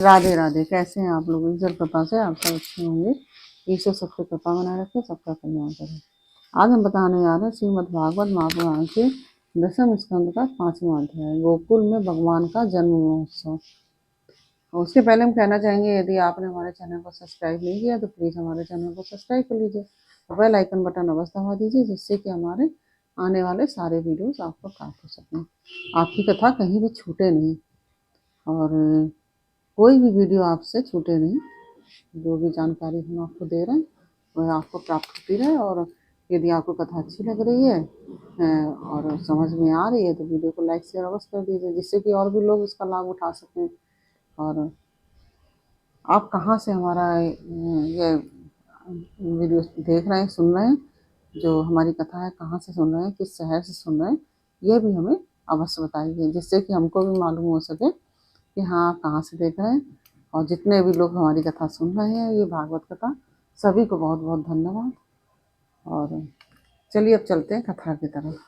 राधे राधे। कैसे हैं आप लोग? ईश्वर कृपा से आप सब अच्छे होंगे। ईश्वर सबसे कृपा बनाए रखे, सबका कल्याण करे। आज हम बताने जा रहे हैं श्रीमद् भागवत महापुराण के दसम स्कंद का 5वां अध्याय, गोकुल में भगवान का जन्म महोत्सव। उसके पहले हम कहना चाहेंगे, यदि आपने हमारे चैनल को सब्सक्राइब नहीं किया तो प्लीज हमारे चैनल को सब्सक्राइब कर लीजिए, बेल आइकन बटन अवश्य दबा दीजिए, जिससे कि हमारे आने वाले सारे वीडियोस आपको प्राप्त हो सकें, आपकी कथा कहीं भी छूटे नहीं और कोई भी वीडियो आपसे छूटे नहीं। जो भी जानकारी हम आपको दे रहे हैं वह आपको प्राप्त होती रहे। और यदि आपको कथा अच्छी लग रही है और समझ में आ रही है तो वीडियो को लाइक शेयर अवश्य कर दीजिए, जिससे कि और भी लोग इसका लाभ उठा सकें। और आप कहाँ से हमारा ये वीडियो देख रहे हैं, सुन रहे हैं, जो हमारी कथा है कहाँ से सुन रहे हैं, किस शहर से सुन रहे हैं, यह भी हमें अवश्य बताइए, जिससे कि हमको भी मालूम हो सके कि हाँ आप कहाँ से देख रहे हैं। और जितने भी लोग हमारी कथा सुन रहे हैं, ये भागवत कथा, सभी को बहुत बहुत धन्यवाद। और चलिए अब चलते हैं कथा की तरफ।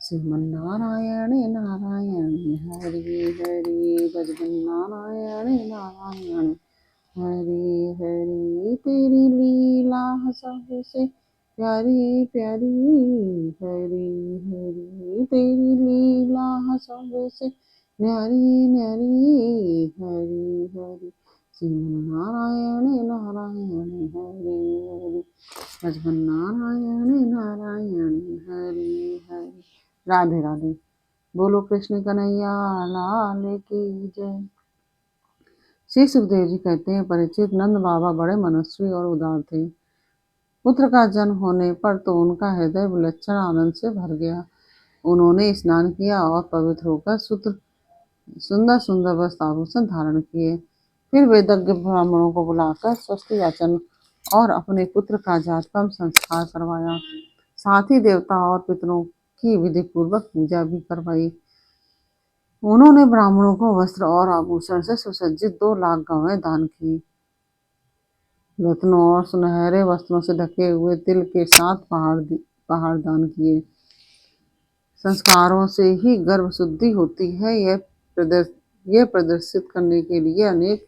श्रीमन्नारायण नारायण हरि हरि भजन नारायण नारायण हरि हरि। तेरी लीला सबसे प्यारी प्यारी, हरि हरि तेरी लीला सबसे न्यारी न्यारी, हरि हरि। श्रीमन्नारायण नारायण हरि हरि भजन नारायण नारायण हरि हरि। राधे राधे। बोलो कृष्ण कन्हैया लाल की जय। श्री सुखदेव जी कहते हैं, परीक्षित, नंद बाबा बड़े मनस्वी और उदार थे। पुत्र का जन्म होने पर तो उनका हृदय विलक्षण आनंद से भर गया। उन्होंने स्नान किया और पवित्र होकर सुंदर सुंदर वस्त्र आभूषण धारण किए। फिर वेदज्ञ ब्राह्मणों को बुलाकर स्वस्ति याचन और अपने पुत्र का जातकर्म संस्कार करवाया। साथ ही देवता और पितरों की विधि पूर्वक पूजा भी करवाई। उन्होंने ब्राह्मणों को वस्त्र और आभूषण से सुसज्जित 2 लाख गावें दान की। रत्नों और सुनहरे वस्त्रों से ढके हुए तिल के 7 पहाड़ दान किए। संस्कारों से ही गर्भ शुद्धि होती है, यह प्रदर्शित करने के लिए अनेक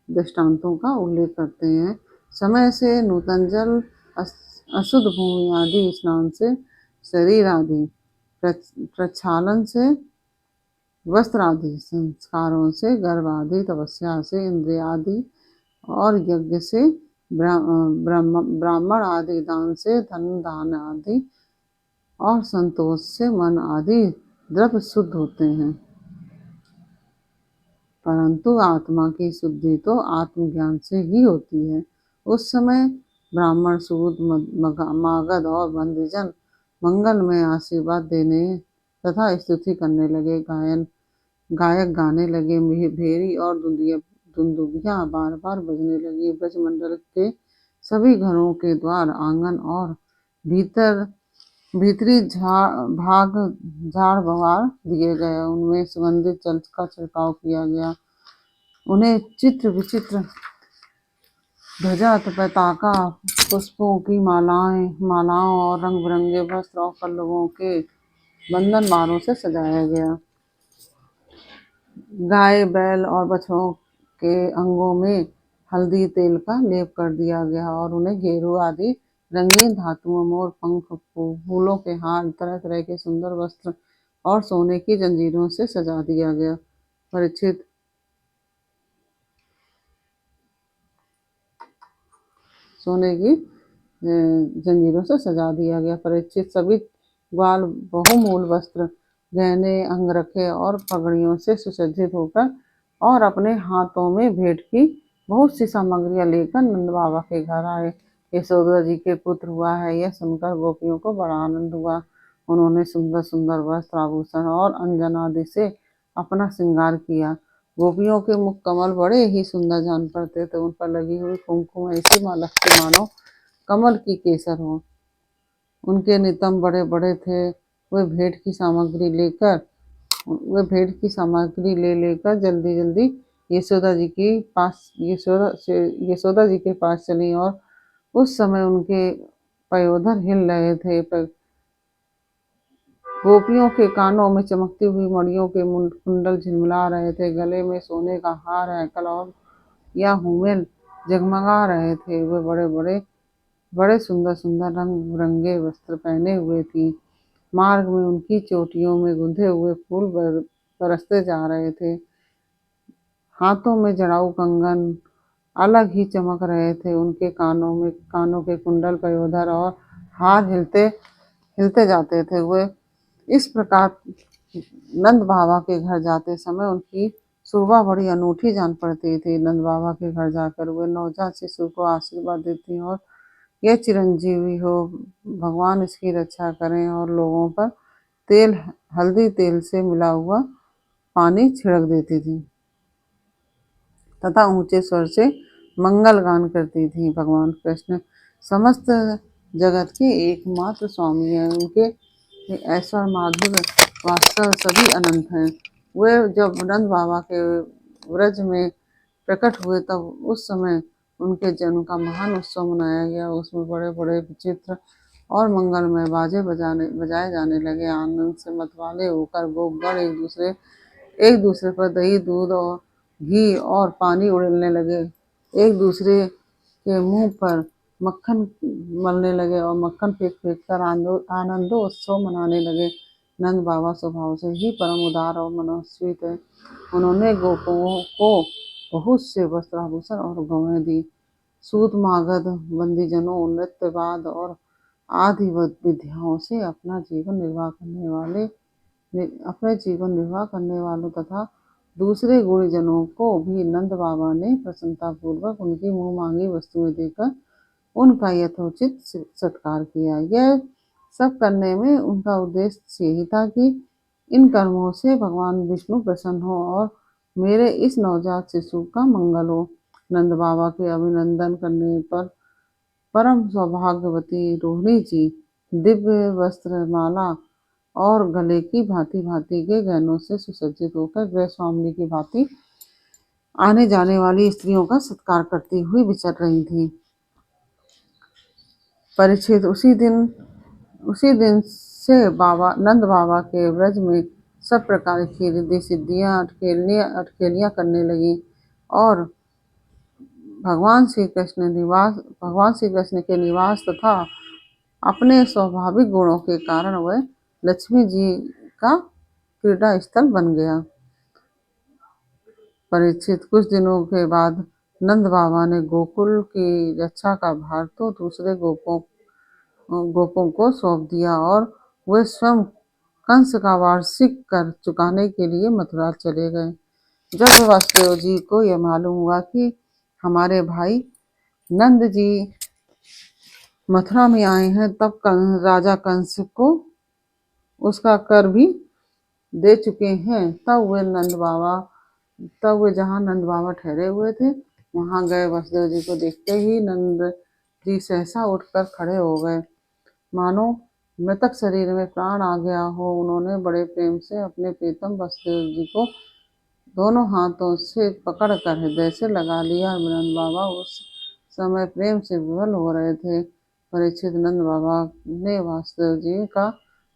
दृष्टांतों का उल्लेख करते हैं। समय से नूतन जल, अशुद्ध भूमि आदि स्नान से, शरीर आदि प्रक्षालन से, वस्त्र आदि संस्कारों से, गर्भ आदि तपस्या से, इंद्रिय आदि और यज्ञ से, ब्राह्मण आदि दान से, धन दान आदि और संतोष से मन आदि द्रव्य शुद्ध होते हैं। परंतु आत्मा की शुद्धि तो आत्मज्ञान से ही होती है। उस समय ब्राह्मण, सूद, मागध और बंदीजन मंगल में आशीर्वाद देने तथा स्तुति करने लगे। गायक गाने लगे। भेरी और दुंदुभियां बार बार बजने लगी। ब्रजमंडल के सभी घरों के द्वार, आंगन और भीतरी भाग झाड़ बवार दिए गए। उनमें सुगंधित जल का छिड़काव किया गया। उन्हें चित्र विचित्र ध्वजा, पताका, पुष्पों की मालाओं और रंग बिरंगे वस्त्र और पल्लवों के बंधन मारों से सजाया गया। गाय, बैल और बछड़ों के अंगों में हल्दी तेल का लेप कर दिया गया और उन्हें घेरू आदि रंगीन धातुओं, मोर पंख, फूलों के हार, तरह तरह के सुंदर वस्त्र और सोने की जंजीरों से सजा दिया गया। परीक्षित, सोने की जंजीरों से सजा दिया गया। परीक्षित, सभी ग्वाल बहुमूल वस्त्र, गहने, अंगरखे और पगड़ियों से सुसज्जित होकर और अपने हाथों में भेंट की बहुत सी सामग्रियां लेकर नंद बाबा के घर आए। यशोदा जी के पुत्र हुआ है, यह सुनकर गोपियों को बड़ा आनंद हुआ। उन्होंने सुंदर सुंदर वस्त्र, आभूषण और अंजन आदि से अपना श्रृंगार किया। गोपियों के मुख कमल बड़े ही सुंदर जान पड़ते थे। उन पर लगी हुई कुमकुम ऐसी लगती मानो कमल की केसर हो। उनके नितंब बड़े बड़े थे। वे भेंट की सामग्री ले लेकर जल्दी जल्दी यशोदा जी के पास चली और उस समय उनके पयोधर हिल रहे थे। गोपियों के कानों में चमकती हुई मणियों के कुंडल झिलमिला रहे थे। गले में सोने का हार, हैकल और या हुमेल जगमगा रहे थे। वे बड़े सुंदर सुंदर रंग बिरंगे वस्त्र पहने हुए थी। मार्ग में उनकी चोटियों में गुंथे हुए फूल बरसते जा रहे थे। हाथों में जड़ाऊ कंगन अलग ही चमक रहे थे। उनके कानों के कुंडल पयोधर और हार हिलते हिलते जाते थे। वे इस प्रकार नंद बाबा के घर जाते समय उनकी शोभा बड़ी अनूठी जान पड़ती थी। नंद बाबा के घर जाकर वे नवजात शिशु को आशीर्वाद देती और यह चिरंजीवी हो, भगवान इसकी रक्षा करें, और लोगों पर हल्दी तेल से मिला हुआ पानी छिड़क देती थी तथा ऊंचे स्वर से मंगल गान करती थी। भगवान कृष्ण समस्त जगत के एकमात्र स्वामी हैं। उनके ऐश्वर्य, माधुर्य, वात्सल्य सभी अनंत हैं। वे जब नंद बाबा के व्रज में प्रकट हुए तब उस समय उनके जन्म का महान उत्सव मनाया गया। उसमें बड़े बड़े विचित्र और मंगलमय बाजे बजाए जाने लगे। आनंद से मतवाले होकर गोपगण एक दूसरे पर दही, दूध और घी और पानी उड़ेलने लगे। एक दूसरे के मुंह पर मक्खन मलने लगे और मक्खन फेंक फेंक कर आनंदो उत्सव मनाने लगे। नंद बाबा स्वभाव से ही परम उदार और मनस्वी थे। उन्होंने गोपों को बहुत से वस्त्र, आभूषण और गौएं दी। सूत मागध बंदीजनों, नृत्य वाद और आदि विद्याओं से अपने जीवन निर्वाह करने वालों तथा दूसरे गुणीजनों को भी नंद बाबा ने प्रसन्नतापूर्वक उनकी मुंह मांगी वस्तुएं देकर उनका यथोचित सत्कार किया। यह सब करने में उनका उद्देश्य यही था कि इन कर्मों से भगवान विष्णु प्रसन्न हो और मेरे इस नवजात शिशु का मंगल हो। नंद बाबा के अभिनंदन करने पर परम सौभाग्यवती रोहिणी जी दिव्य वस्त्र, माला और गले की भांति भांति के गहनों से सुसज्जित होकर गृह स्वामिनी की भांति आने जाने वाली स्त्रियों का सत्कार करती हुई विचर रही थी। परीक्षित उसी दिन से नंद बाबा के व्रज में सब प्रकार की रिद्धि सिद्धियां, अटखेलियां करने लगी और भगवान श्री कृष्ण के निवास तथा अपने स्वाभाविक गुणों के कारण वह लक्ष्मी जी का क्रीड़ा स्थल बन गया। परीक्षित, कुछ दिनों के बाद नंद बाबा ने गोकुल की रक्षा का भार तो दूसरे गोपों को सौंप दिया और वे स्वयं कंस का वार्षिक कर चुकाने के लिए मथुरा चले गए। जब वासुदेव जी को यह मालूम हुआ कि हमारे भाई नंद जी मथुरा में आए हैं, तब राजा कंस को उसका कर भी दे चुके हैं, तब वे जहाँ नंद बाबा ठहरे हुए थे वहां गए। वासुदेव जी को देखते ही नंद जी सहसा उठकर खड़े हो गए, मानो मृतक शरीर में प्राण आ गया हो। उन्होंने बड़े प्रेम से अपने प्रीतम वासुदेव जी को दोनों हाथों से पकड़कर हृदय से लगा लिया। नंद बाबा उस समय प्रेम से विवल हो रहे थे। परीक्षित, नंद बाबा ने वासुदेव जी का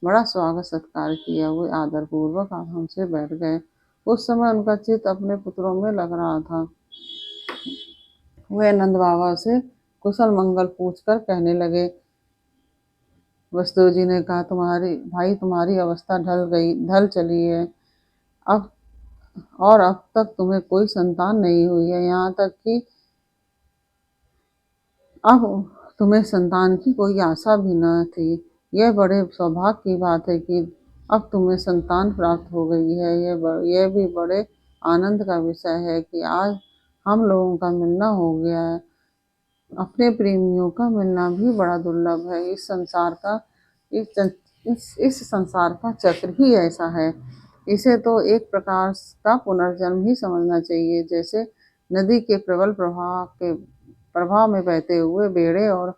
बड़ा स्वागत सत्कार किया। वे आदरपूर्वक आराम से बैठ गए। उस समय उनका चित्त अपने पुत्रों में लग रहा था। वे नंद बाबा से कुशल मंगल पूछकर कहने लगे। वासुदेव जी ने कहा, तुम्हारी अवस्था ढल चली है, अब तक तुम्हें कोई संतान नहीं हुई है। यहाँ तक कि अब तुम्हें संतान की कोई आशा भी न थी। यह बड़े सौभाग्य की बात है कि अब तुम्हें संतान प्राप्त हो गई है। यह भी बड़े आनंद का विषय है कि आज हम लोगों का मिलना हो गया है। अपने प्रेमियों का मिलना भी बड़ा दुर्लभ है। इस संसार का चक्र ही ऐसा है। इसे तो एक प्रकार का पुनर्जन्म ही समझना चाहिए। जैसे नदी के प्रबल प्रवाह में बहते हुए बेड़े और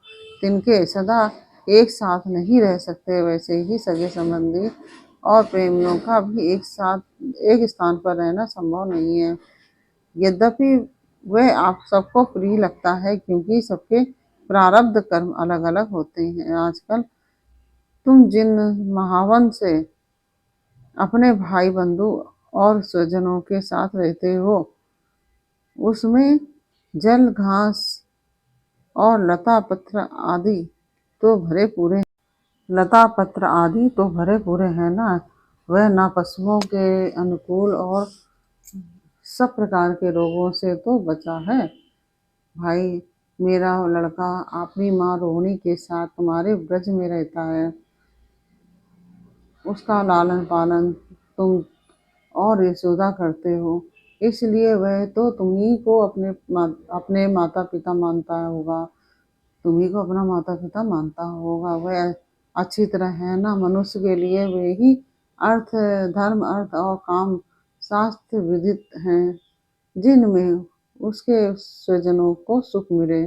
तिनके सदा एक साथ नहीं रह सकते, वैसे ही सगे संबंधी और प्रेमियों का भी एक स्थान पर रहना संभव नहीं है। यद्यपि वह आप सबको प्रिय लगता है क्योंकि सबके प्रारब्ध कर्म अलग अलग होते हैं। आजकल तुम जिन महावन से अपने भाई बंधु और स्वजनों के साथ रहते हो, उसमें जल घास और लता पत्र आदि तो भरे पूरे लता पत्र आदि तो भरे पूरे हैं ना। वह ना पशुओं के अनुकूल और सब प्रकार के रोगों से तो बचा है। भाई, मेरा लड़का अपनी माँ रोहिणी के साथ तुम्हारे ब्रज में रहता है। उसका लालन पालन तुम और यशोदा करते हो, इसलिए वह तो तुम्ही को अपने माता पिता मानता होगा। तुम्ही को अपना माता पिता मानता होगा। वह अच्छी तरह है ना। मनुष्य के लिए वे ही अर्थ, धर्म, अर्थ और काम शास्त्र विदित हैं, जिनमें उसके स्वजनों को सुख मिले।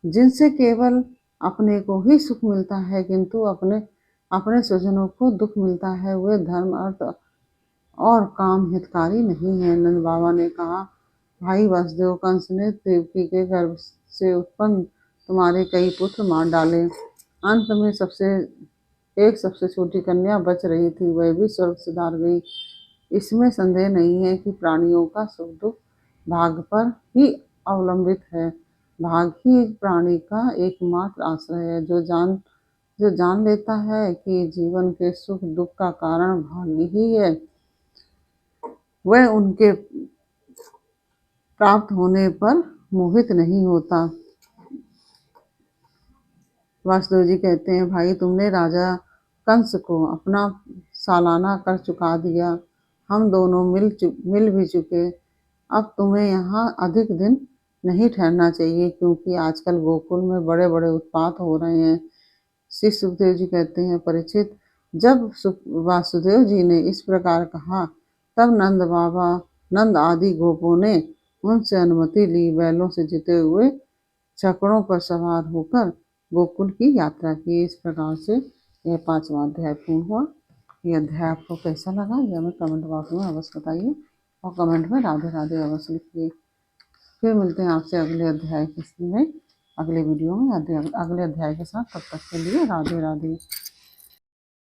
जिनसे केवल अपने को ही सुख मिलता है, किंतु अपने अपने स्वजनों को दुख मिलता है, वे धर्म, अर्थ और काम हितकारी नहीं है। नंद बाबा ने कहा, भाई वासुदेव, कंस ने देवकी के गर्भ से उत्पन्न तुम्हारे कई पुत्र मार डाले। अंत में सबसे छोटी कन्या बच रही थी, वह भी स्वर्ग सिधार गई। इसमें संदेह नहीं है कि प्राणियों का सुख दुख भाग्य पर ही अवलंबित है। भाग्य ही प्राणी का एकमात्र आश्रय है। जो जान लेता है कि जीवन के सुख दुख का कारण भाग्य ही है, वह उनके प्राप्त होने पर मोहित नहीं होता। वासुदेव जी कहते हैं, भाई तुमने राजा कंस को अपना सालाना कर चुका दिया। हम दोनों मिल भी चुके। अब तुम्हें यहाँ अधिक दिन नहीं ठहरना चाहिए, क्योंकि आजकल गोकुल में बड़े बड़े उत्पात हो रहे हैं। श्री सुखदेव जी कहते हैं, परीक्षित, जब वासुदेव जी ने इस प्रकार कहा, तब नंद आदि गोपों ने उनसे अनुमति ली। बैलों से जिते हुए छकड़ों पर सवार होकर गोकुल की यात्रा की। इस प्रकार से यह 5वां अध्याय पूर्ण हुआ। ये अध्याय आपको कैसा लगा, यह हमें कमेंट बॉक्स में अवश्य बताइए और कमेंट में राधे राधे अवश्य लिखिए। फिर मिलते हैं आपसे अगले अध्याय में, अगले वीडियो में अगले अध्याय के साथ। तब तक के लिए राधे राधे।